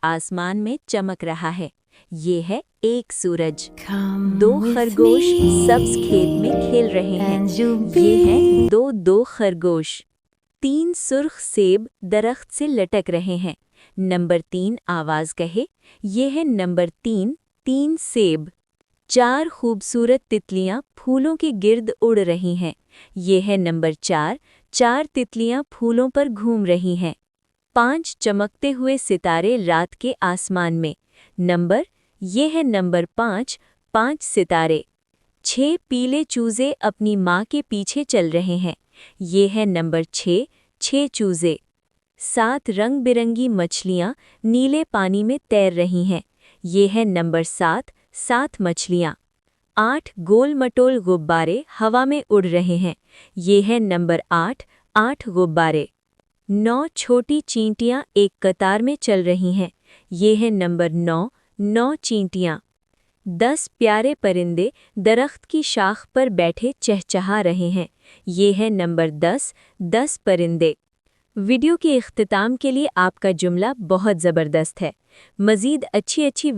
आसमान में चमक रहा है। ये है एक सूरज। दो खरगोश सब्ज खेत में खेल रहे हैं। ये हैं दो खरगोश। 3 सुर्ख सेब दरख्त से लटक रहे हैं। नंबर 3 आवाज कहे, ये है नंबर 3 सेब। 4 खूबसूरत तितलियां फूलों के गिर्द उड़ रही हैं। ये है नंबर 4 तितलियां फूलों पर घूम रही हैं। 5 चमकते हुए सितारे रात के आसमान में। ये है नंबर 5 सितारे। 6 पीले चूजे अपनी माँ के पीछे चल रहे हैं। ये है नंबर 6 चूजे। 7 रंग-बिरंगी मछलियाँ नीले पानी में तैर रही हैं। ये है नंबर 7 मछलियाँ। 8 गोल-मटोल गुब्बारे हवा में उड़ रहे हैं। ये है नंबर 8 गुब्बारे। 9 छोटी चींटियाँ एक कतार में चल रही हैं। ये है नंबर 9 चींटियाँ। 10 प्यारे परिंदे दरख्त की शाख पर बैठे चहचहा रहे हैं। ये है नंबर 10 परिंदे। वीडियो के इख्तिताम के लिए आपका जुमला बहुत ज़बरदस्त है। मज़ीद अच्छी